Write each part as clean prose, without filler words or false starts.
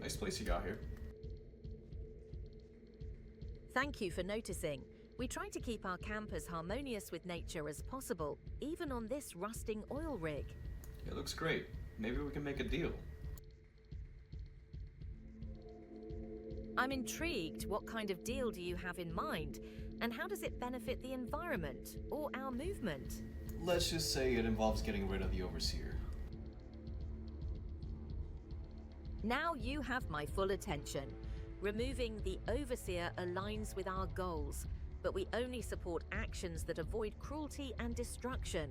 Nice place you got here. Thank you for noticing. We try to keep our camp as harmonious with nature as possible, even on this rusting oil rig. It looks great. Maybe we can make a deal. I'm intrigued. What kind of deal do you have in mind? And how does it benefit the environment or our movement? Let's just say it involves getting rid of the overseer. Now you have my full attention. Removing the overseer aligns with our goals, but we only support actions that avoid cruelty and destruction.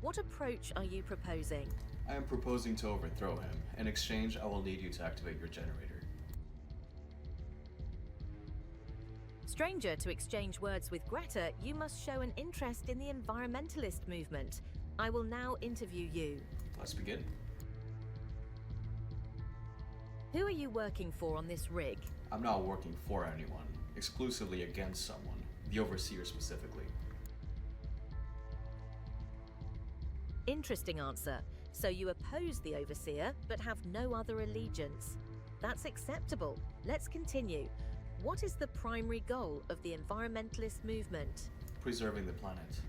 What approach are you proposing? I am proposing to overthrow him. In exchange, I will need you to activate your generator. Stranger, to exchange words with Greta, you must show an interest in the environmentalist movement. I will now interview you. Let's begin. Who are you working for on this rig? I'm not working for anyone, exclusively against someone, the overseer specifically. Interesting answer. So you oppose the overseer, but have no other allegiance. That's acceptable. Let's continue. What is the primary goal of the environmentalist movement? Preserving the planet.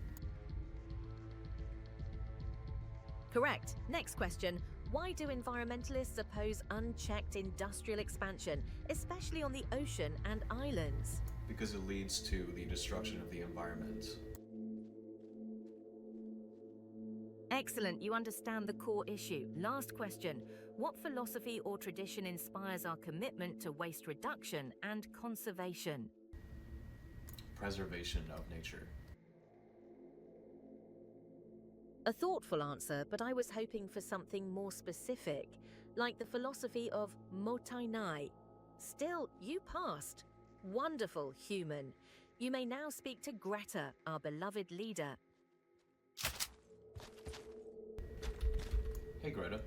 Correct. Next question. Why do environmentalists oppose unchecked industrial expansion, especially on the ocean and islands? Because it leads to the destruction of the environment. Excellent, you understand the core issue. Last question. What philosophy or tradition inspires our commitment to waste reduction and conservation? Preservation of nature. A thoughtful answer, but I was hoping for something more specific, like the philosophy of Motainai. Still, you passed. Wonderful, human. You may now speak to Greta, our beloved leader. Hey, Greta.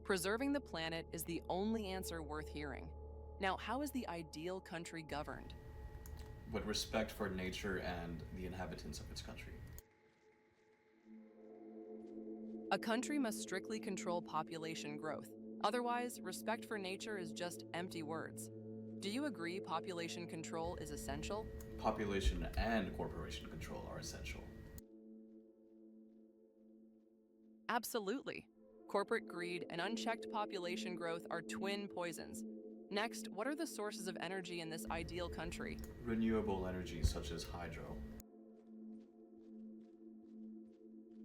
Preserving the planet is the only answer worth hearing. Now, how is the ideal country governed? With respect for nature and the inhabitants of its country. A country must strictly control population growth. Otherwise, respect for nature is just empty words. Do you agree population control is essential? Population and corporation control are essential. Absolutely. Corporate greed and unchecked population growth are twin poisons. Next, what are the sources of energy in this ideal country? Renewable energy such as hydro.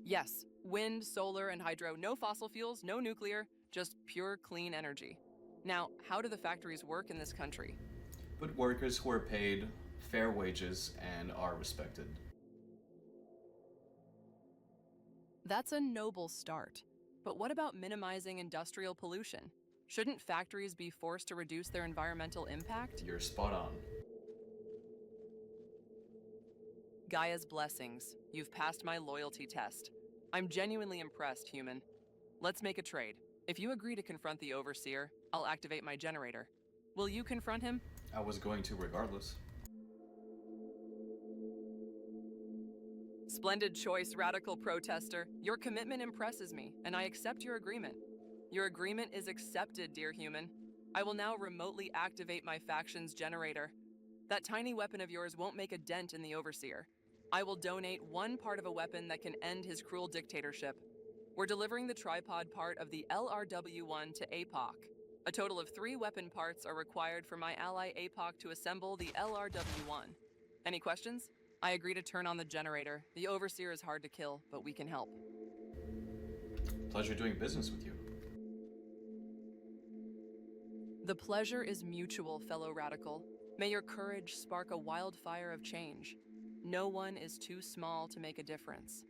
Yes, wind, solar, and hydro. No fossil fuels, no nuclear, just pure clean energy. Now, how do the factories work in this country? But workers who are paid fair wages and are respected. That's a noble start. But what about minimizing industrial pollution? Shouldn't factories be forced to reduce their environmental impact? You're spot on. Gaia's blessings. You've passed my loyalty test. I'm genuinely impressed, human. Let's make a trade. If you agree to confront the overseer, I'll activate my generator. Will you confront him? I was going to regardless. Splendid choice, radical protester. Your commitment impresses me, and I accept your agreement. Your agreement is accepted, dear human. I will now remotely activate my faction's generator. That tiny weapon of yours won't make a dent in the overseer. I will donate one part of a weapon that can end his cruel dictatorship. We're delivering the tripod part of the LRW-1 to APOC. A total of 3 weapon parts are required for my ally APOC to assemble the LRW-1. Any questions? I agree to turn on the generator. The overseer is hard to kill, but we can help. Pleasure doing business with you. The pleasure is mutual, fellow radical. May your courage spark a wildfire of change. No one is too small to make a difference.